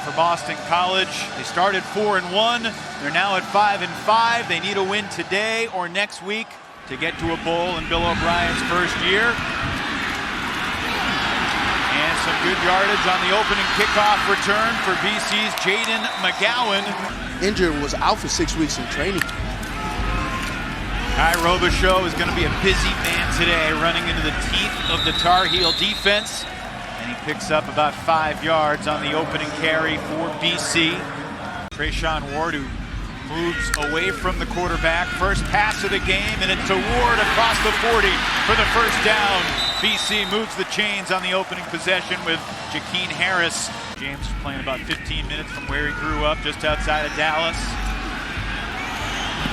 for Boston College. They started 4-1. They're now at 5-5. They need a win today or next week to get to a bowl in Bill O'Brien's first year. And some good yardage on the opening kickoff return for BC's Jaden McGowan. Injured, was out for 6 weeks in training. Kye Robichaux is going to be a busy man today, running into the teeth of the Tar Heel defense. And he picks up about 5 yards on the opening carry for BC. Trayshawn Ward, who moves away from the quarterback. First pass of the game, and it's to Ward across the 40 for the first down. BC moves the chains on the opening possession with Jakeem Harris. James is playing about 15 minutes from where he grew up, just outside of Dallas.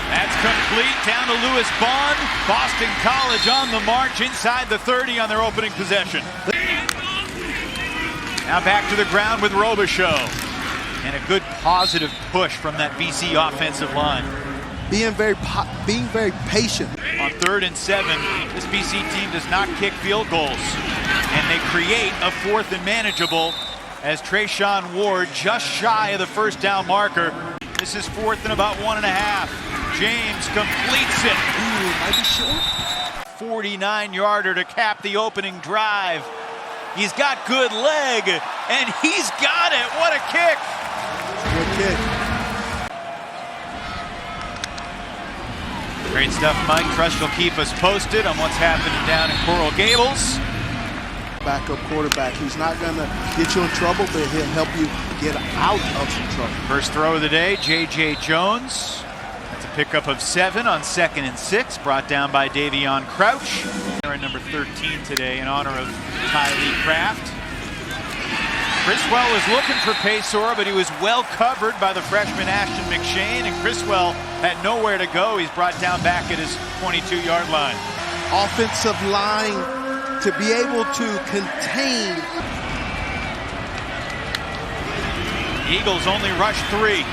That's complete down to Lewis Bond. Boston College on the march inside the 30 on their opening possession. Now back to the ground with Robichaux. And a good positive push from that BC offensive line. Being very patient. On 3rd and 7, this BC team does not kick field goals. And they create a 4th and manageable as Trayshawn Ward just shy of the first down marker. This is 4th and about 1.5. James completes it. Ooh, might be short. 49-yarder to cap the opening drive. He's got good leg, and he's got it. What a kick. Good kick. Great stuff, Mike. Trust you'll keep us posted on what's happening down in Coral Gables. Backup quarterback. He's not going to get you in trouble, but he'll help you get out of some trouble. First throw of the day, J.J. Jones. That's a pickup of 7 on 2nd and 6, brought down by Davion Crouch. They're at number 13 today in honor of Tylee Kraft. Criswell was looking for Paysora, but he was well covered by the freshman Ashton McShane, and Criswell had nowhere to go. He's brought down back at his 22-yard line. Offensive line to be able to contain. Eagles only rush 3.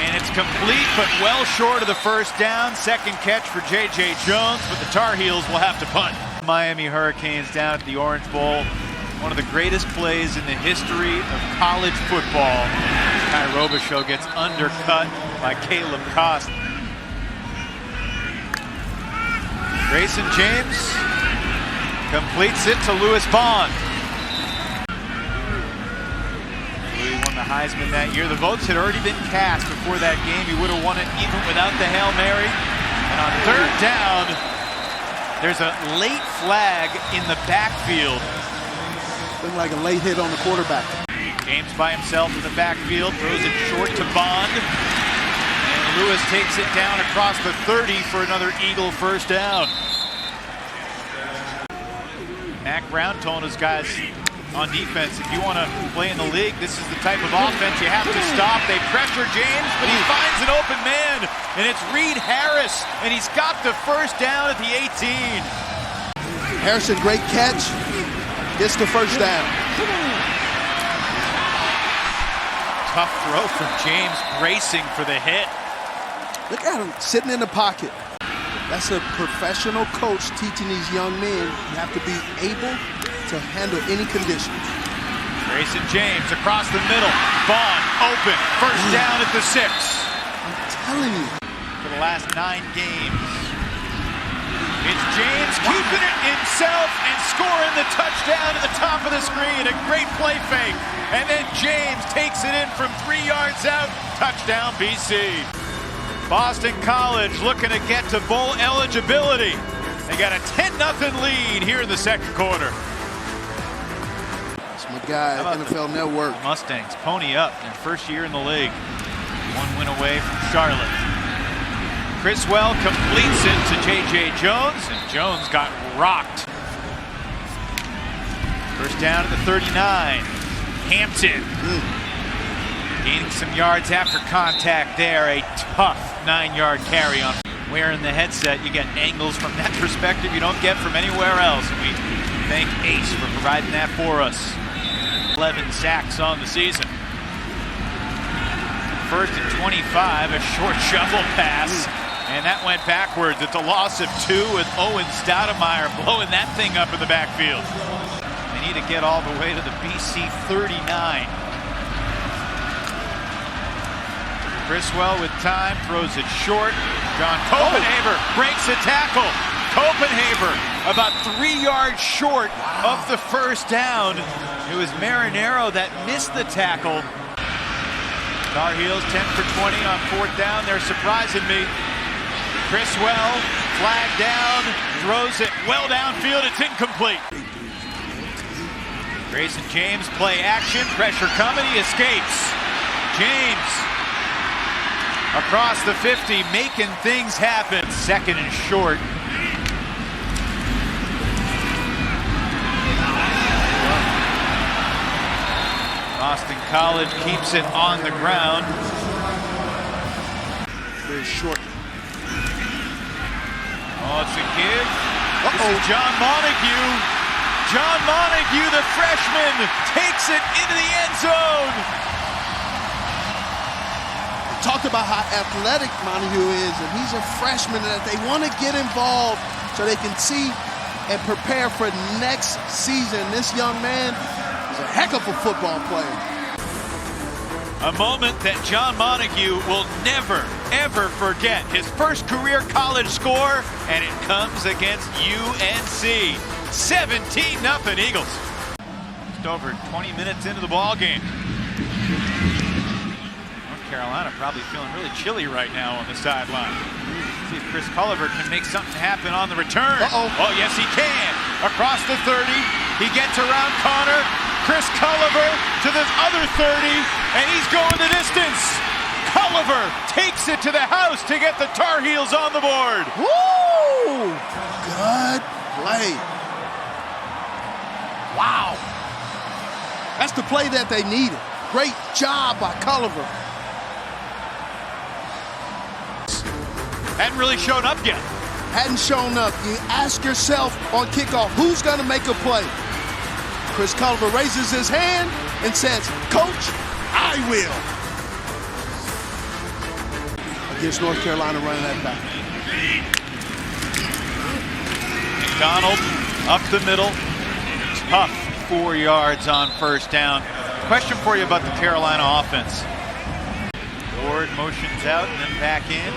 And it's complete, but well short of the first down. Second catch for J.J. Jones, but the Tar Heels will have to punt. Miami Hurricanes down at the Orange Bowl. One of the greatest plays in the history of college football. Kye Robichaux gets undercut by Caleb Kost. Grayson James completes it to Lewis Bond. Louis won the Heisman that year. The votes had already been cast before that game. He would have won it even without the Hail Mary. And on 3rd down, there's a late flag in the backfield. Looking like a late hit on the quarterback. James by himself in the backfield, throws it short to Bond. And Lewis takes it down across the 30 for another Eagle first down. Mac Brown told his guys on defense, if you want to play in the league, this is the type of offense you have to stop. They pressure James, but he finds an open man. And it's Reed Harris, and he's got the first down at the 18. Harrison, great catch. Gets the first down. Tough throw from James, bracing for the hit. Look at him sitting in the pocket. That's a professional coach teaching these young men you have to be able to handle any condition. Grayson James across the middle. Bond open. First down at the 6. I'm telling you. For the last 9 games. It's James keeping it himself and scoring the touchdown at the top of the screen. A great play fake. And then James takes it in from 3 yards out. Touchdown BC. Boston College looking to get to bowl eligibility. They got a 10-0 lead here in the second quarter. It's my guy at NFL Network. Mustangs pony up in first year in the league. 1 win away from Charlotte. Criswell completes it to J.J. Jones, and Jones got rocked. First down at the 39. Hampton gaining some yards after contact there. A tough 9-yard carry on. Wearing the headset, you get angles from that perspective you don't get from anywhere else. And we thank Ace for providing that for us. 11 sacks on the season. First and 25, a short shovel pass. And that went backwards. It's a loss of 2 with Owen Stoudemire blowing that thing up in the backfield. They need to get all the way to the BC 39. Criswell with time, throws it short. John Copenhaver breaks a tackle. Copenhaver about 3 yards short of the first down. It was Marinero that missed the tackle. Tar Heels 10 for 20 on 4th down. They're surprising me. Criswell, flag down, throws it well downfield. It's incomplete. Grayson James, play action, pressure coming, he escapes. James across the 50, making things happen. 2nd and short. Boston College keeps it on the ground. Very short. Oh, it's a give. This is John Montague. John Montague, the freshman, takes it into the end zone. We talked about how athletic Montague is, and he's a freshman, and that they want to get involved so they can see and prepare for next season. This young man is a heck of a football player. A moment that John Montague will never, ever forget. His first career college score, and it comes against UNC. 17-0 Eagles. Just over 20 minutes into the ball game. North Carolina probably feeling really chilly right now on the sideline. See if Chris Culliver can make something happen on the return. Oh, yes, he can. Across the 30, he gets around Connor. Chris Culliver to the other 30, and he's going the distance. Culliver takes it to the house to get the Tar Heels on the board. Woo! Good play. Wow. That's the play that they needed. Great job by Culliver. Hadn't really shown up yet. Hadn't shown up. You ask yourself on kickoff, who's going to make a play? Chris Culliver raises his hand and says, "Coach, I will." Against North Carolina running that back. McDonald up the middle. Tough 4 yards on 1st down. Question for you about the Carolina offense. Ward motions out and then back in.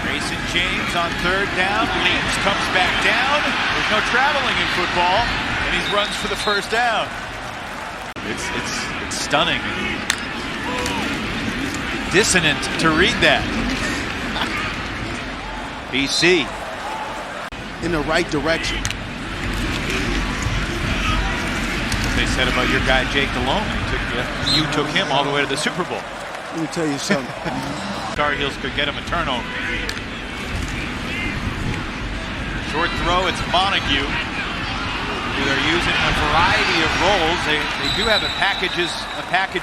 Grayson James on 3rd down, leaps, comes back down. There's no traveling in football, and he runs for the 1st down. It's stunning. Dissonant to read that. BC. In the right direction. What they said about your guy Jake Delhomme. You took him all the way to the Super Bowl. Let me tell you something. Tar Heels could get him a turnover. Short throw, it's Montague, who they're using a variety of roles. They do have a package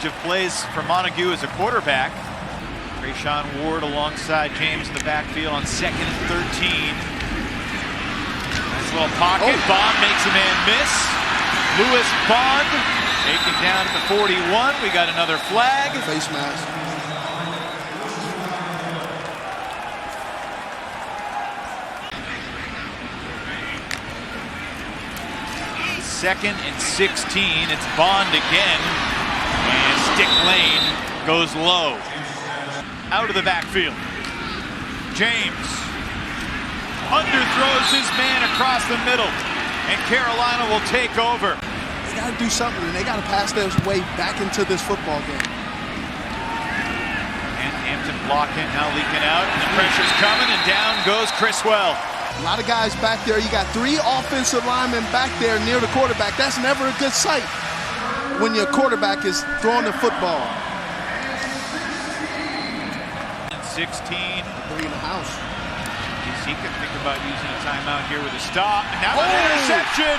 of plays for Montague as a quarterback. Rayshawn Ward alongside James in the backfield on 2nd and 13. Nice little pocket. Bond makes a man miss. Lewis Bond taken down at the 41. We got another flag. Face mask. 2nd and 16. It's Bond again. And Stick Lane goes low. Out of the backfield. James underthrows his man across the middle. And Carolina will take over. They got to do something, and they got to pass their way back into this football game. And Hampton blocking, now leaking out. And the pressure's coming, and down goes Criswell. A lot of guys back there. You got 3 offensive linemen back there near the quarterback. That's never a good sight when your quarterback is throwing the football. 16. Bringing the house. He can think about using a timeout here with a stop. And now an interception.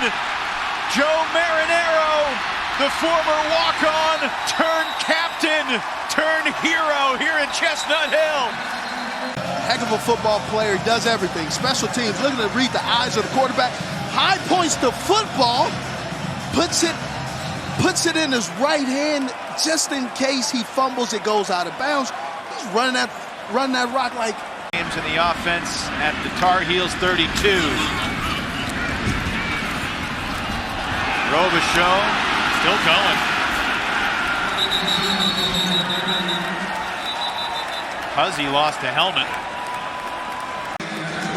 Joe Marinero, the former walk-on, turned captain, turned hero here in Chestnut Hill. Heck of a football player, he does everything. Special teams, looking to read the eyes of the quarterback. High points the football, puts it in his right hand just in case he fumbles, it goes out of bounds. He's running that rock like. James in the offense at the Tar Heels 32. Robichaux still going. because he lost a helmet.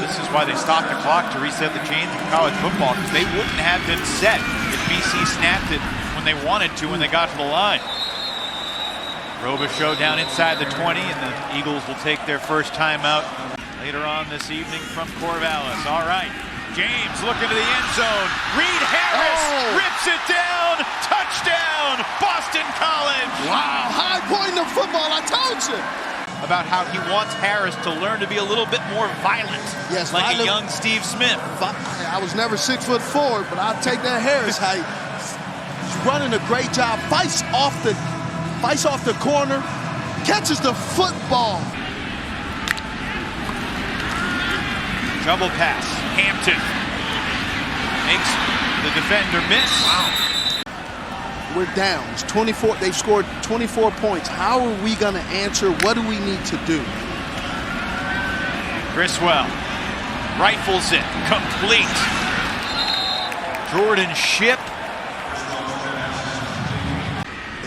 This is why they stopped the clock to reset the chains in college football, because they wouldn't have been set if BC snapped it when they wanted to when they got to the line. Robichaux down inside the 20, and the Eagles will take their first timeout later on this evening from Corvallis. All right, James looking to the end zone. Reed Harris rips it down. Touchdown, Boston College. Wow, high point in the football, I told you. About how he wants Harris to learn to be a little bit more violent, yes, like a young Steve Smith. I was never 6'4", but I'll take that Harris height. He's running a great job. Fights off the corner, catches the football. Double pass, Hampton makes the defender miss. Wow. We're down. It's 24. They've scored 24 points. How are we going to answer? What do we need to do? Criswell rifles it, complete. Jordan Shipp.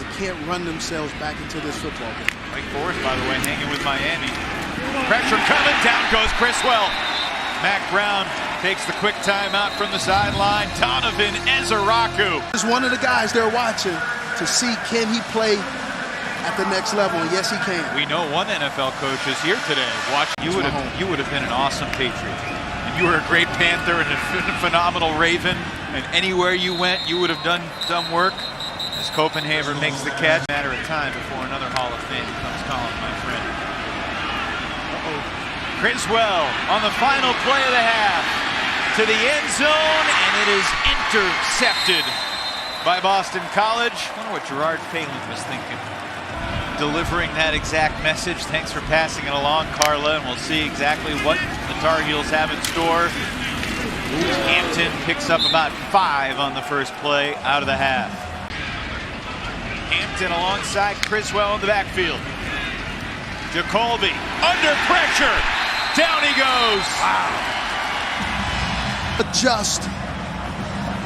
They can't run themselves back into this football game. Wake Forest, by the way, hanging with Miami. Pressure coming, down goes Criswell. Mac Brown takes the quick timeout from the sideline. Donovan Ezeraku is one of the guys they're watching to see, can he play at the next level? And yes, he can. We know one NFL coach is here today. You would have been an awesome Patriot. And you were a great Panther and a phenomenal Raven. And anywhere you went, you would have done work. As Copenhagen makes the catch, matter of time before another Hall of Fame comes calling, my friend. Criswell on the final play of the half to the end zone, and it is intercepted by Boston College. I wonder what Gerard Phelan was thinking, delivering that exact message. Thanks for passing it along, Carla, and we'll see exactly what the Tar Heels have in store. Hampton picks up about 5 on the first play out of the half. Hampton alongside Criswell in the backfield. Jacolby under pressure. Down he goes. Wow. Adjust.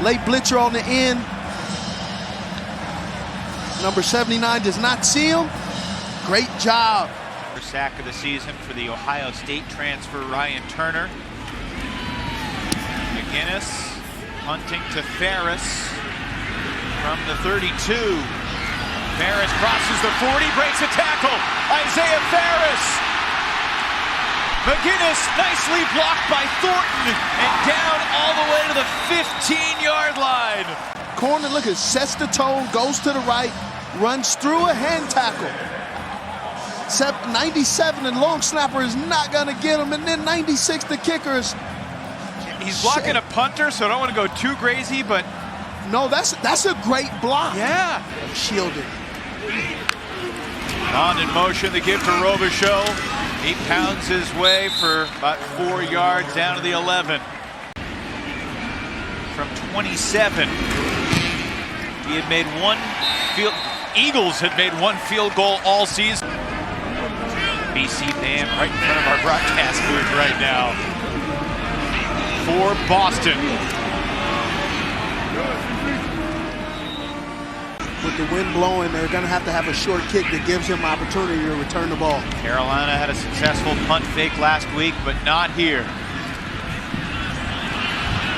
Late blitzer on the end. Number 79 does not see him. Great job. First sack of the season for the Ohio State transfer Ryan Turner. McGinnis punting to Ferris from the 32. Ferris crosses the 40, breaks a tackle. Isaiah Ferris. McGinnis nicely blocked by Thornton and down all the way to the 15-yard line. Corner, look at, sets the tone, goes to the right, runs through a hand tackle. Except 97 and long snapper is not going to get him, and then 96 the kicker is. He's blocking a punter, so I don't want to go too crazy, but no, that's a great block. Yeah, shielded. On in motion, the give to Robichaux. He pounds his way for about 4 yards down to the 11. From 27, he had made Eagles had made one field goal all season. BC band right in front of our broadcast booth right now for Boston. With the wind blowing, they're going to have a short kick that gives him opportunity to return the ball. Carolina had a successful punt fake last week, but not here.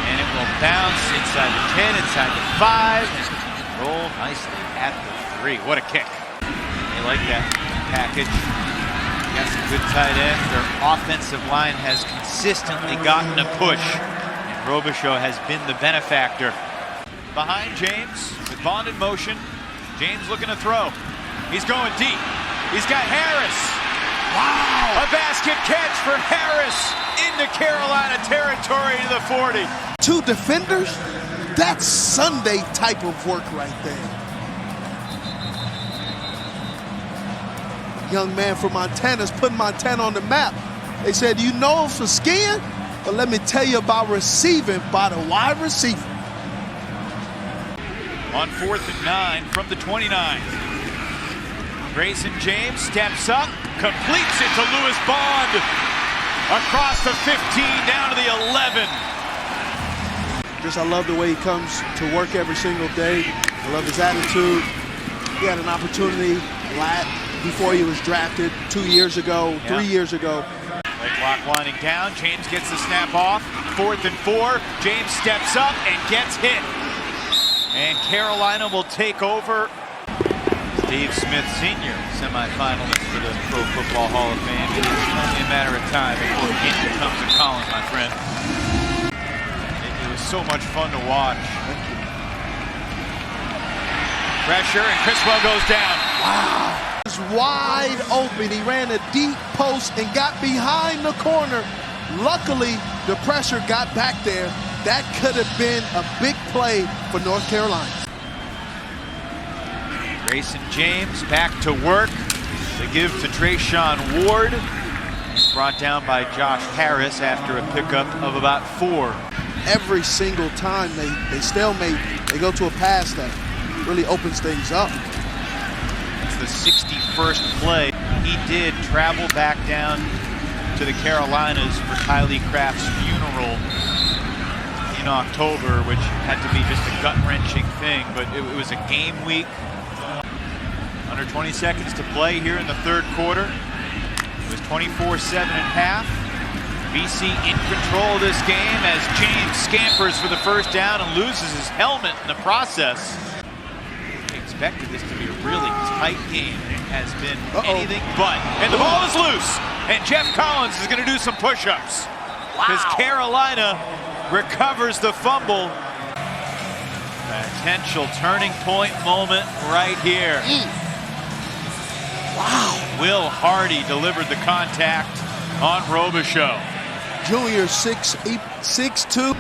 And it will bounce inside the 10, inside the 5, and roll nicely at the 3. What a kick. They like that package. Got some good tight ends. Their offensive line has consistently gotten a push, and Robichaux has been the benefactor. Behind James, with Bond in motion. James looking to throw. He's going deep. He's got Harris. Wow! A basket catch for Harris into Carolina territory to the 40. 2 defenders? That's Sunday type of work right there. Young man from Montana's putting Montana on the map. They said, you know him for skiing? But let me tell you about receiving by the wide receiver. On 4th and 9 from the 29. Grayson James steps up, completes it to Lewis Bond. Across the 15, down to the 11. I love the way he comes to work every single day. I love his attitude. He had an opportunity before he was drafted 2 years ago, 3 years ago. Play clock winding down. James gets the snap off. 4th and 4. James steps up and gets hit. And Carolina will take over. Steve Smith Sr., semifinalist for the Pro Football Hall of Fame. It is only a matter of time before it becomes a Colin, my friend. It was so much fun to watch. Pressure, and Criswell goes down. Wow. He was wide open. He ran a deep post and got behind the corner. Luckily, the pressure got back there. That could have been a big play for North Carolina. Grayson James back to work. They give to Trayshawn Ward. He's brought down by Josh Harris after a pickup of about 4. Every single time they stalemate, they go to a pass that really opens things up. It's the 61st play. He did travel back down to the Carolinas for Kylie Craft's funeral in October, which had to be just a gut-wrenching thing, but it was a game week. Under 20 seconds to play here in the third quarter. It was 24-7 at half. BC in control of this game as James scampers for the first down and loses his helmet in the process. We expected this to be a really tight game. It has been anything but. And the ball is loose. And Jeff Collins is going to do some push-ups. Because Carolina recovers the fumble. Potential turning point moment right here. Wow. Will Hardy delivered the contact on Robichaux. Junior 6'2".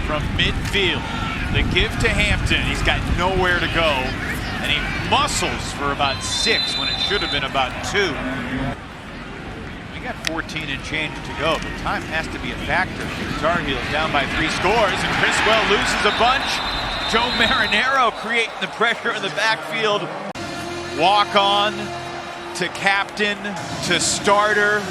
From midfield, the give to Hampton. He's got nowhere to go, and he muscles for about 6 when it should have been about 2. We got 14 and change to go, but time has to be a factor. The Tar Heels down by 3 scores, and Criswell loses a bunch. Joe Marinero creating the pressure in the backfield. Walk on to captain to starter.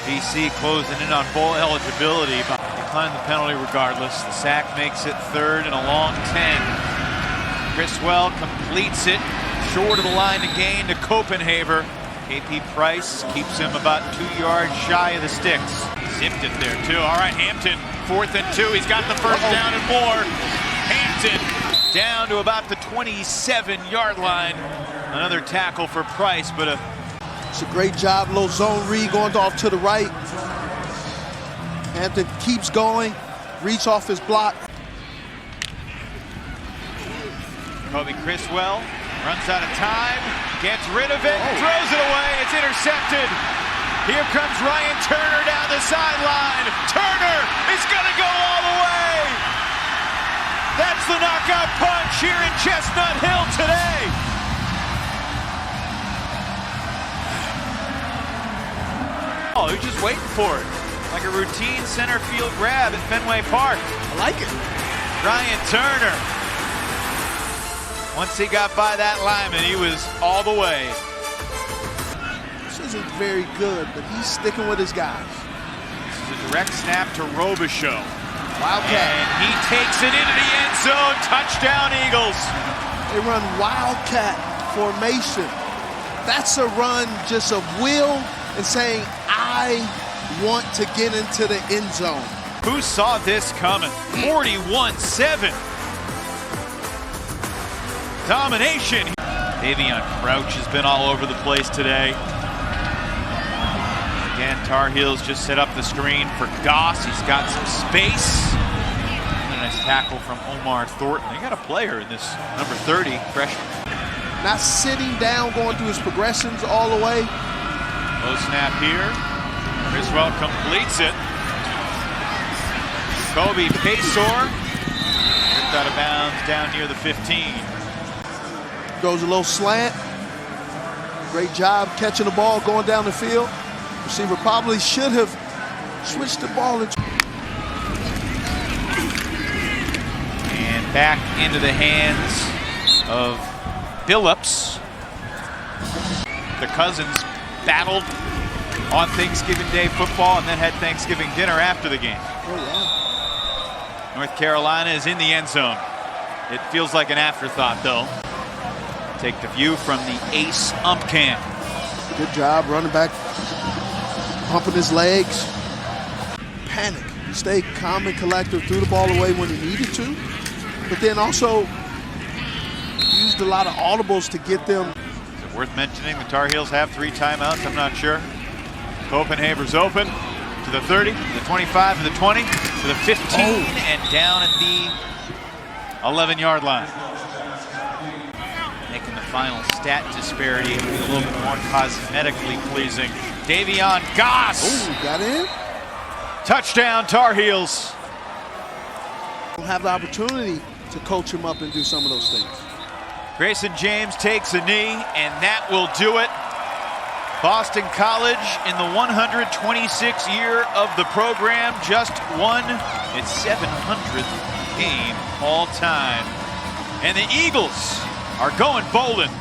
BC closing in on bowl eligibility, but declined the penalty regardless. The sack makes it 3rd and a long 10. Criswell completes it short of the line to gain to Copenhaver. KP Price keeps him about 2 yards shy of the sticks. Zipped it there too. All right, Hampton, 4th and 2. He's got the first down and more. Hampton down to about the 27-yard line. Another tackle for Price, but it's a great job. Low zone read going off to the right. Hampton keeps going. Reach off his block. Kobe Criswell runs out of time, gets rid of it, throws it away. It's intercepted. Here comes Ryan Turner down the sideline. Turner is going to go all the way. That's the knockout punch here in Chestnut Hill today. Oh, he's just waiting for it. Like a routine center field grab at Fenway Park. I like it. Ryan Turner. Once he got by that lineman, he was all the way. This isn't very good, but he's sticking with his guys. This is a direct snap to Robichaux. Wildcat. And he takes it into the end zone. Touchdown, Eagles. They run Wildcat formation. That's a run just of will and saying, I want to get into the end zone. Who saw this coming? 41-7. Domination. Davion Crouch has been all over the place today. Again, Tar Heels just set up the screen for Goss. He's got some space. And a nice tackle from Omar Thornton. They got a player in this number 30 freshman. Not sitting down, going through his progressions all the way. Low snap here. Criswell completes it. Kobe Paysour ripped out of bounds down near the 15. Goes a little slant. Great job catching the ball, going down the field. Receiver probably should have switched the ball. And back into the hands of Phillips. The Cousins battled on Thanksgiving Day football and then had Thanksgiving dinner after the game. North Carolina is in the end zone. It feels like an afterthought, though. Take the view from the ace ump cam. Good job running back, pumping his legs. Panic. Stay calm and collected, threw the ball away when he needed to, but then also used a lot of audibles to get them. Is it worth mentioning the Tar Heels have 3 timeouts? I'm not sure. Copenhaver's open to the 30, to the 25, to the 20, to the 15, and down at the 11-yard line. Making the final stat disparity a little bit more cosmetically pleasing. Davion Goss. Oh, got in. Touchdown, Tar Heels. We'll have the opportunity to coach him up and do some of those things. Grayson James takes a knee, and that will do it. Boston College, in the 126th year of the program, just won its 700th game all time. And the Eagles are going bowling.